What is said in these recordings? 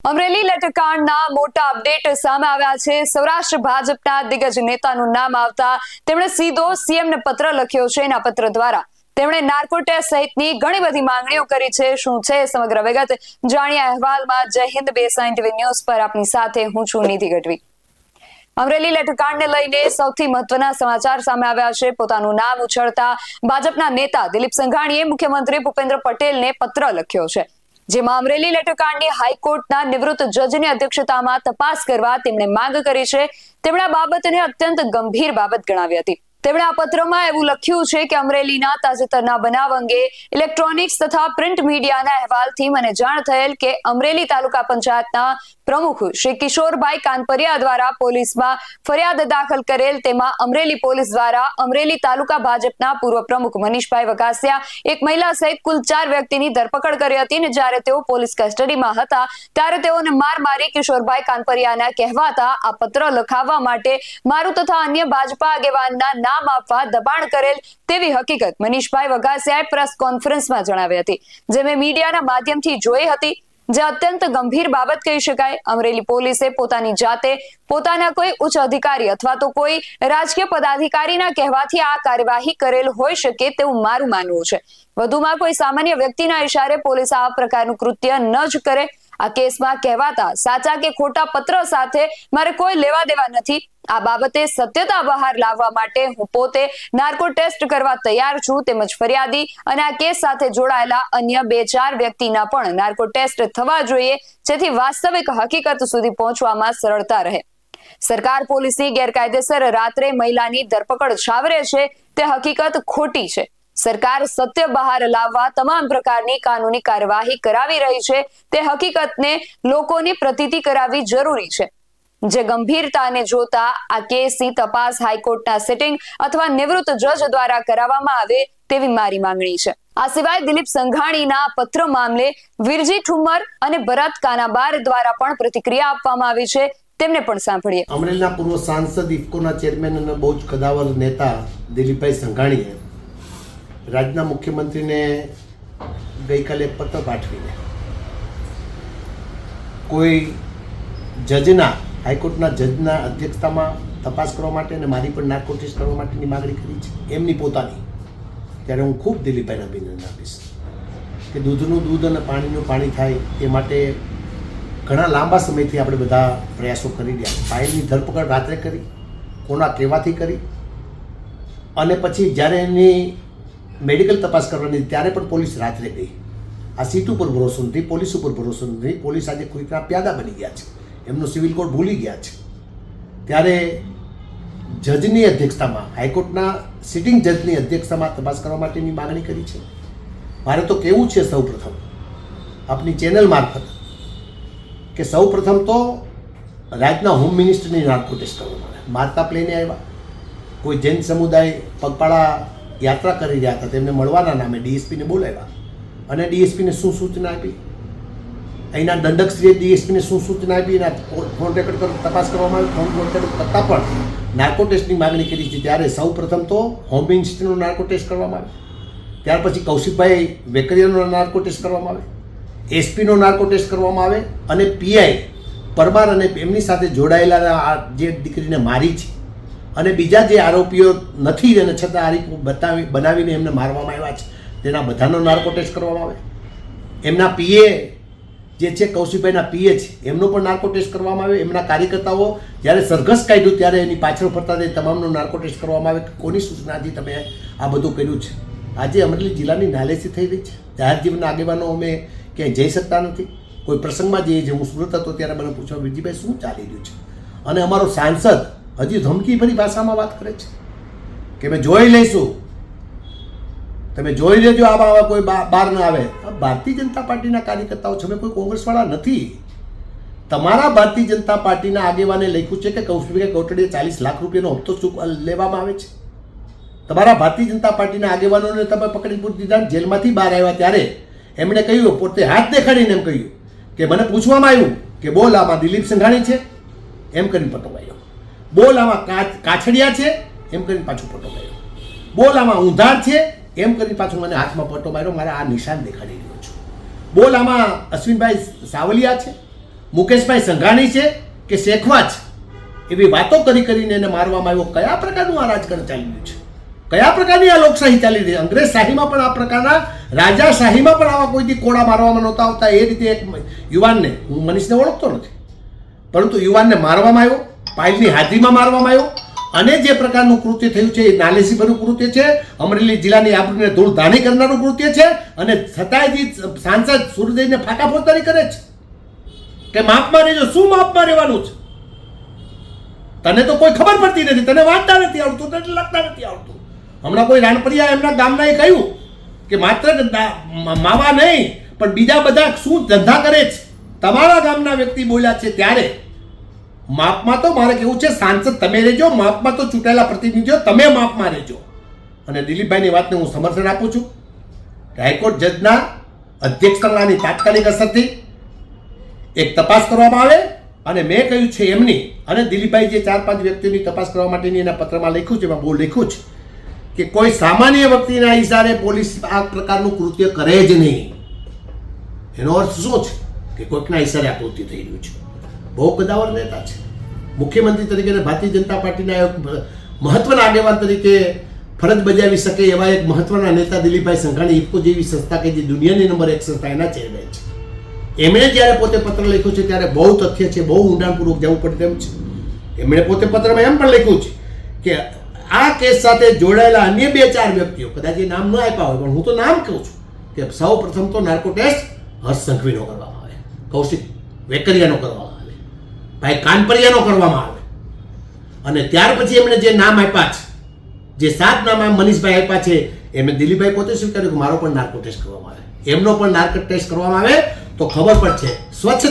અમરેલી લેટરકાંડના મોટા અપડેટ સામે આવ્યા છે। સૌરાષ્ટ્ર ભાજપના દિગ્ગજ નેતાનું નામ આવતા તેમણે સીધો સીએમને પત્ર લખ્યો છે। એના પત્ર દ્વારા તેમણે નાર્કો ટેસ્ટ સહિતની ઘણી બધી માંગણીઓ કરી છે। શું છે સમગ્ર વિગત જાણીએ અહેવાલમાં। જય હિન્દ, બેસાઈન ટીવી ન્યૂઝ પર આપની સાથે હું છું નિધિ ગઢવી। અમરેલી લેટરકાંડને લઈને સૌથી મહત્વના સમાચાર સામે આવ્યા છે। પોતાનું નામ ઉછળતા ભાજપના નેતા દિલીપ સંઘાણીએ મુખ્યમંત્રી ભૂપેન્દ્ર પટેલને પત્ર લખ્યો છે, જેમાં અમરેલી લેટરકાંડની હાઈકોર્ટના નિવૃત્ત જજની અધ્યક્ષતામાં તપાસ કરવા તેમણે માંગ કરી છે। તેમણે આ બાબતને અત્યંત ગંભીર બાબત ગણાવી હતી। તેમણે આ પત્રમાં એવું લખ્યું છે કે અમરેલીના તાજેતરના બનાવ અંગે ઇલેક્ટ્રોનિક્સ તથા પ્રિન્ટ મીડિયાના અહેવાલથી મને જાણ થયેલ કે અમરેલી તાલુકા પંચાયતના પ્રમુખ શ્રી કિશોરભાઈ કાનપરિયા દ્વારા પોલીસમાં ફરિયાદ દાખલ કરેલ। તેમાં અમરેલી પોલીસ દ્વારા અમરેલી તાલુકા ભાજપના પૂર્વ પ્રમુખ મનીષભાઈ વઘાસિયા, એક મહિલા સહિત કુલ 4 વ્યક્તિની ધરપકડ કરી હતી અને જ્યારે તેઓ પોલીસ કસ્ટડીમાં હતા ત્યારે તેઓને માર મારી કિશોરભાઈ કાનપરિયાના કહેવાતા આ પત્ર લખાવવા માટે મારું તથા અન્ય ભાજપા આગેવાનના નામ આપવા દબાણ કરેલ તેવી હકીકત મનીષભાઈ વઘાસિયાએ પ્રેસ કોન્ફરન્સમાં જણાવી હતી, જે મેં મીડિયાના માધ્યમથી જોઈ હતી, જે અત્યંત ગંભીર બાબત કહી શકાય। અમરેલી પોલીસે પોતાની જાતે પોતાના કોઈ ઉચ્ચ અધિકારી અથવા તો કોઈ રાજકીય પદાધિકારીના કહેવાથી આ કાર્યવાહી કરેલ હોઈ શકે તેવું મારું માનવું છે। વધુમાં કોઈ સામાન્ય વ્યક્તિના ઇશારે પોલીસ આ પ્રકારનું કૃત્ય ન જ કરે। આ કેસમાં કહેવાતા સાચા કે ખોટા પત્ર સાથે મારે કોઈ લેવા દેવા નથી। આ બાબતે સત્યતા બહાર લાવવા માટે હું પોતે નાર્કો ટેસ્ટ કરવા તૈયાર છું, તેમજ ફરિયાદી અને આ કેસ સાથે જોડાયેલા અન્ય 2-4 વ્યક્તિના પણ નાર્કો ટેસ્ટ થવા જોઈએ, જેથી વાસ્તવિક હકીકત સુધી પહોંચવામાં સરળતા રહે। સરકાર પોલીસની ગેરકાયદેસર રાત્રે મહિલાની ધરપકડ છાવરે છે તે હકીકત ખોટી છે। સરકાર સત્ય બહાર લાવવા તમામ પ્રકારની કાનૂની કાર્યવાહી કરાવી રહી છે તે હકીકતને લોકોની પ્રતીતિ કરાવવી જરૂરી છે। જે ગંભીરતાને જોતા આ કેસની તપાસ હાઈકોર્ટના સિટિંગ અથવા નિવૃત્ત જજ દ્વારા કરાવવામાં આવે તેવી મારી માંગણી છે। આ સિવાય દિલીપ સંઘાણીના પત્ર મામલે વિરજી ઠુમ્મર અને ભરત કાનાબાર દ્વારા પણ પ્રતિક્રિયા આપવામાં આવી છે, તેમને પણ સાંભળીએ। અમરેલીના પૂર્વ સાંસદ ઇફકોના ચેરમેન અને બહુ જ કદાવર નેતા દિલીપભાઈ સંઘાણીએ રાજ્યના મુખ્યમંત્રીને ગઈકાલે પત્ર પાઠવીને કોઈ જજના હાઈકોર્ટના જજના અધ્યક્ષતામાં તપાસ કરવા માટે અને મારી પણ નાર્કો ટેસ્ટ કરવા માટેની માગણી કરી છે, એમની પોતાની। ત્યારે હું ખૂબ દિલીપભાઈને અભિનંદન આપીશ કે દૂધનું દૂધ અને પાણીનું પાણી થાય એ માટે ઘણા લાંબા સમયથી આપણે બધા પ્રયાસો કરી રહ્યા। ફાઇલની ધરપકડ રાત્રે કરી, કોના કહેવાથી કરી, અને પછી જ્યારે એની મેડિકલ તપાસ કરવાની ત્યારે પણ પોલીસ રાત્રે ગઈ। આ સીટ ઉપર ભરોસો નથી, પોલીસ ઉપર ભરોસો નથી। પોલીસ આજે કોઈકના પ્યાદા બની ગયા છે, એમનો સિવિલ કોડ ભૂલી ગયા છે। ત્યારે જજની અધ્યક્ષતામાં, હાઈકોર્ટના સિટિંગ જજની અધ્યક્ષતામાં તપાસ કરવા માટેની માગણી કરી છે। મારે તો કહેવું છે સૌપ્રથમ આપની ચેનલ મારફત કે સૌપ્રથમ તો રાજ્યના હોમ મિનિસ્ટરની નાર્કો ટેસ્ટ કરવામાં આવે। મારતા પ્લેને આવ્યા, કોઈ જૈન સમુદાય પગપાળા યાત્રા કરી રહ્યા હતા, તેમને મળવાના નામે ડીએસપીને બોલાવ્યા અને ડીએસપીને શું સૂચના આપી, અહીંના દંડકશ્રીએ ડીએસપીને શું સૂચના આપી એના ફોન રેકોર્ડ પર તપાસ કરવામાં આવી। ફોન રેકોર્ડ કરતાં પણ નાર્કો ટેસ્ટની માગણી કરી છે। ત્યારે સૌ પ્રથમ તો હોમ મિનિસ્ટરનો નાર્કો ટેસ્ટ કરવામાં આવે, ત્યાર પછી કૌશિકભાઈ વેકરિયાનો નાર્કો ટેસ્ટ કરવામાં આવે, એસપીનો નાર્કો ટેસ્ટ કરવામાં આવે, અને પીઆઈ પરમાર અને એમની સાથે જોડાયેલા આ જે દીકરીને મારી છે અને બીજા જે આરોપીઓ નથી અને છતાં આરોપી બનાવીને એમને મારવામાં આવ્યા છે તેના બધાનો નાર્કો ટેસ્ટ કરવામાં આવે। એમના પીએ જે છે કૌશિકભાઈના પીએ છે એમનો પણ નાર્કો ટેસ્ટ કરવામાં આવે। એમના કાર્યકર્તાઓ જ્યારે સરઘસ કાઢ્યું ત્યારે એની પાછળ ફરતા તે તમામનો નાર્કો ટેસ્ટ કરવામાં આવે કે કોની સૂચનાથી તમે આ બધું કર્યું છે। આજે અમરેલી જિલ્લાની નાલેસી થઈ રહી છે। જાહેર જીવનના આગેવાનો અમે ક્યાંય જઈ શકતા નથી। કોઈ પ્રસંગમાં જઈએ છીએ, હું સુરત હતો ત્યારે મને પૂછવા વિરજીભાઈ શું ચાલી રહ્યું છે, અને અમારો સાંસદ હજી ધમકીભરી ભાષામાં વાત કરે છે કે અમે જોઈ લઈશું, તમે જોઈ લેજો, આમાં કોઈ બહાર ન આવે। ભારતીય જનતા પાર્ટીના કાર્યકર્તાઓ છે, અમે કોઈ કોંગ્રેસવાળા નથી। તમારા ભારતીય જનતા પાર્ટીના આગેવાને લખ્યું છે કે કૌશિકભાઈ કોટડીએ 40 લાખ રૂપિયાનો હપ્તો લેવામાં આવે છે। તમારા ભારતીય જનતા પાર્ટીના આગેવાનોને તમે પકડી પૂરી દીધા, જેલમાંથી બહાર આવ્યા ત્યારે એમણે કહ્યું, પોતે હાથ દેખાડીને એમ કહ્યું કે મને પૂછવામાં આવ્યું કે બોલ આમાં દિલીપ સંઘાણી છે, એમ કરીને પટો આવ્યો, બોલ આમાં કાછડિયા છે, એમ કરીને પાછું પટો આવ્યો, બોલ આમાં ઊંધાર છે, એમ કરીને પાછું મને હાથમાં પટ્ટો માર્યો, મારા આ નિશાન દેખાડી રહ્યો છું, બોલ આમાં અશ્વિનભાઈ સાવલિયા છે, મુકેશભાઈ સંઘાણી છે કે શેખવા છે, એવી વાતો કરીને એને મારવામાં આવ્યો. કયા પ્રકારનું આ રાજકારણ ચાલી રહ્યું છે? કયા પ્રકારની આ લોકશાહી ચાલી રહી છે? અંગ્રેજ શાહીમાં પણ આ પ્રકારના, રાજાશાહીમાં પણ આવા કોઈથી કોડા મારવામાં નહોતા આવતા. એ રીતે એક યુવાનને, હું મનીષને ઓળખતો નથી, પરંતુ યુવાનને મારવામાં આવ્યો, પાયલની હાજરીમાં મારવામાં આવ્યો. અને જે પ્રકારનું કૃત્ય થયું છે એ નાલેસીભર્યું કૃત્ય છે, અમરેલી જિલ્લાની આબરૂને ધૂળધાણી કરનારું કૃત્ય છે. અને છતાંય સાંસદ સુરદેવને ફાંકા ફોડતારી કરે છે કે માપમાં રહેજો. શું માપમાં રહેવાનું છે? તને તો કોઈ ખબર પડતી નથી, તને વાંચતા નથી આવડતું, તને લખતા નથી આવડતું. હમણાં કોઈ રાણપરિયા એમના ગામના એ કહ્યું કે માત્ર માવા નહીં પણ બીજા બધા શું ધંધા કરે છે. તમારા ગામના વ્યક્તિ બોલ્યા છે ત્યારે માપમાં તો મારે કેવું છે, સાંસદ તમે રહેજો, માપમાં તો ચૂંટાયેલા પ્રતિનિધિઓ તમે માપમાં રહેજો. અને દિલીપભાઈની વાતને હું સમર્થન આપું છું કે હાઈકોર્ટ જજના અધ્યક્ષતાની તાત્કાલિક અસરથી એક તપાસ કરવામાં આવે. અને મેં કહ્યું છે એમની, અને દિલીપભાઈ જે 4-5 વ્યક્તિઓની તપાસ કરવા માટેની એના પત્રમાં લખ્યું છે, એમાં બહુ લખ્યું છે કે કોઈ સામાન્ય વ્યક્તિના ઇશારે પોલીસ આ પ્રકારનું કૃત્ય કરે જ નહીં. એનો અર્થ શું છે? કે કોઈકના ઇશારે આ કૃત્ય થઈ રહ્યું છે. બહુ કદાવર નેતા છે, મુખ્યમંત્રી તરીકે ભારતીય જનતા પાર્ટીના એક મહત્વના આગેવાન તરીકે ફરજ બજાવી શકે એવા એક મહત્વના નેતા દિલીપભાઈ સંઘાણી, ઇફકો જેવી સંસ્થા કે જે દુનિયાની નંબર 1 સંસ્થા, એના ચેરમેન છે. એમણે જ્યારે પોતે પત્ર લખ્યું છે ત્યારે બહુ તથ્ય છે, બહુ ઊંડાણપૂર્વક જવું પડે તેમ છે. એમણે પોતે પત્રમાં એમ પણ લખ્યું છે કે આ કેસ સાથે જોડાયેલા અન્ય 2-4 વ્યક્તિઓ, કદાચ એ નામ ન આપ્યા હોય પણ હું તો નામ કહું છું, કે સૌ પ્રથમ તો નાર્કો ટેસ્ટ હર્ષ સંઘવીનો કરવામાં આવે, કૌશિક વેકરિયાનો કરવામાં આવે, ભાઈ કાનપરિયાનો કરવામાં આવે. અને ત્યાર પછી એમણે જે નામ આપ્યા છે, જે 7 નામ મનીષભાઈ આપ્યા છે, એમને દિલીપભાઈ પોતે સ્વીકાર્યું કે મારો પણ નાર્કો ટેસ્ટ કરવામાં આવે, એમનો પણ નાર્કો ટેસ્ટ કરવામાં આવે તો ખબર પડશે સ્વચ્છ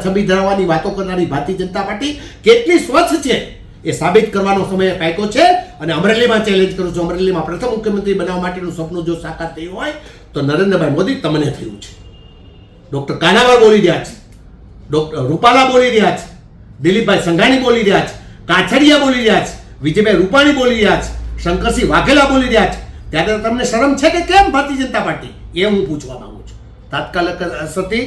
છબી ધરાવવાની વાતો કરનારી ભારતીય જનતા પાર્ટી કેટલી સ્વચ્છ છે એ સાબિત કરવાનો સમય પાક્યો છે. અને અમરેલીમાં ચેલેન્જ કરું છું, અમરેલીમાં પ્રથમ મુખ્યમંત્રી બનાવવા માટેનું સપનું જો સાકાર થયું હોય તો નરેન્દ્રભાઈ મોદી તમને થયું છે. ડોક્ટર કાનાભાઈ બોલી રહ્યા છે, ડોક્ટર રૂપાલા બોલી રહ્યા છે, દિલીપભાઈ સંઘાણી બોલી રહ્યા છે, કાછડિયા બોલી રહ્યા છે, વિજયભાઈ રૂપાણી બોલી રહ્યા છે, શંકરસિંહ વાઘેલા બોલી રહ્યા છે. ત્યારે તમને શરમ છે કે કેમ ભારતીય જનતા પાર્ટી? એ હું પૂછવા માંગુ છું. તાત્કાલિક અસરથી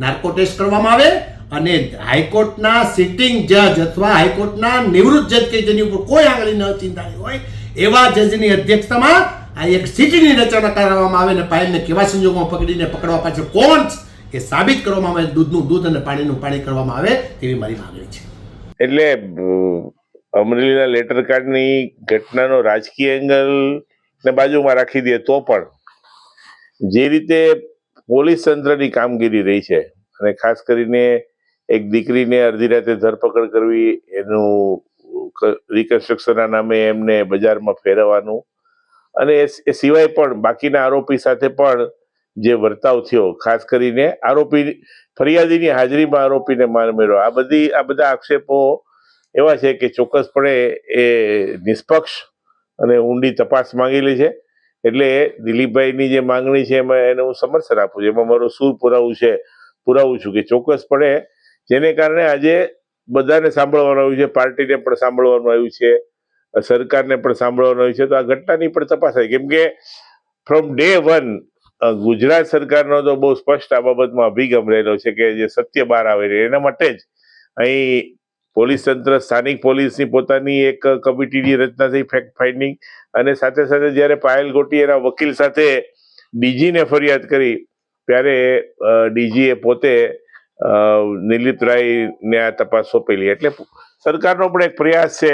નાર્કો ટેસ્ટ કરવામાં આવે અને હાઈકોર્ટના સિટિંગ જજ અથવા હાઈકોર્ટના નિવૃત્ત જજ કે જેની ઉપર કોઈ આંગળી ન ચિંતાની હોય એવા જજની અધ્યક્ષતામાં આ એક સિટીની રચના કરવામાં આવે અને પાયલને કેવા સંજોગોમાં પકડવા પાછળ કોણ છે એ સાબિત કરવામાં આવે, દૂધનું દૂધ અને પાણીનું પાણી કરવામાં આવે તેવી મારી માંગણી છે. એટલે અમરેલીના લેટર કાર્ડની ઘટનાનો રાજકીય એંગલ ને બાજુમાં રાખી દે તો પણ જે રીતે પોલીસ તંત્રની કામગીરી રહી છે, અને ખાસ કરીને એક દીકરીને અડધી રાતે ધરપકડ કરવી, એનું રિકન્સ્ટ્રક્શનના નામે એમને બજારમાં ફેરવવાનું, અને એ સિવાય પણ બાકીના આરોપી સાથે પણ જે વર્તાવ થયો, ખાસ કરીને આરોપી ફરિયાદીની હાજરીમાં આરોપીને માર માર્યો, આ બધા આક્ષેપો એવા છે કે ચોક્કસપણે એ નિષ્પક્ષ અને ઊંડી તપાસ માંગેલી છે. એટલે દિલીપભાઈની જે માંગણી છે એમાં એને હું સમર્થન આપું છું, એમાં મારો સૂર પુરાવું છું કે ચોક્કસપણે જેને કારણે આજે બધાને સાંભળવાનું આવ્યું છે, પાર્ટીને પણ સાંભળવાનું આવ્યું છે, સરકારને પણ સાંભળવાનું આવ્યું છે, તો આ ઘટનાની પણ તપાસ થાય. કેમ કે ફ્રોમ ડે 1 ગુજરાત સરકારનો તો બહુ સ્પષ્ટ આ બાબતમાં અભિગમ રહેલો છે કે જે સત્ય બહાર આવે છે એના માટે જ અહીં પોલીસ તંત્ર, સ્થાનિક પોલીસની પોતાની એક કમિટીની રચના થઈ ફેક્ટ ફાઇન્ડિંગ, અને સાથે સાથે જ્યારે પાયલ ગોટી એના વકીલ સાથે ડીજીને ફરિયાદ કરી ત્યારે ડીજીએ પોતે નિલિત રાયને આ તપાસ સોંપેલી. એટલે સરકારનો પણ એક પ્રયાસ છે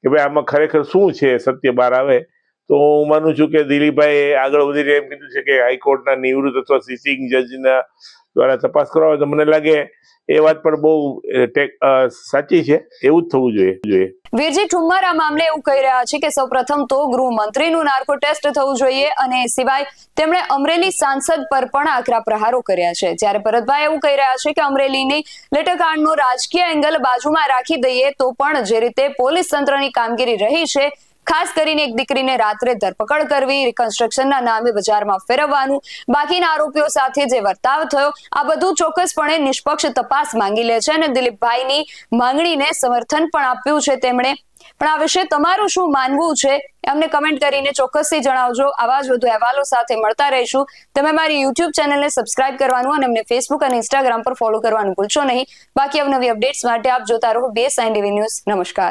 કે ભાઈ આમાં ખરેખર શું છે, સત્ય બહાર આવે. તો હું માનું છું કે દિલીપભાઈ આગળ વધીને એમ કીધું છે કે હાઈકોર્ટના નિવૃત્ત અથવા સિટિંગ જજના દ્વારા તપાસ કરવા, તો મને લાગે એ વાત પણ બહુ સાચી છે, એવું જ થવું જોઈએ. વીરજી ઠુમ્મર આ મામલે એવું કહી રહ્યા છે કે સૌપ્રથમ તો ગૃહમંત્રીનું નાર્કો ટેસ્ટ થવું જોઈએ, અને એ સિવાય તેમણે અમરેલી સાંસદ પર પણ આકરા પ્રહારો કર્યા છે. જ્યારે ભરતભાઈ એવું કહી રહ્યા છે કે અમરેલીની લેટરકાંડનો રાજકીય એંગલ બાજુમાં રાખી દઈએ તો પણ જે રીતે પોલીસ તંત્રની કામગીરી રહી છે ખાસ કરીને એક દીકરીને રાત્રે ધરપકડ કરવી, રિકન્સ્ટ્રક્શનના નામે બજારમાં ફેરવવાનું, બાકીના આરોપીઓ સાથે જે વર્તાવ થયો, આ બધું ચોક્કસપણે નિષ્પક્ષ તપાસ માંગી લે છે અને દિલીપભાઈની માંગણીને સમર્થન પણ આપ્યું છે તેમણે. પણ આ વિશે તમારું શું માનવું છે અમને કમેન્ટ કરીને ચોક્કસથી જણાવજો. આવા જ વધુ અહેવાલો સાથે મળતા રહીશું. તમે મારી YouTube ચેનલને સબસ્ક્રાઇબ કરવાનું અને અમને Facebook અને Instagram પર ફોલો કરવાનું ભૂલશો નહીં. બાકી અવનવી અપડેટ્સ માટે આપ જોતા રહો BSN TV ન્યૂઝ. નમસ્કાર.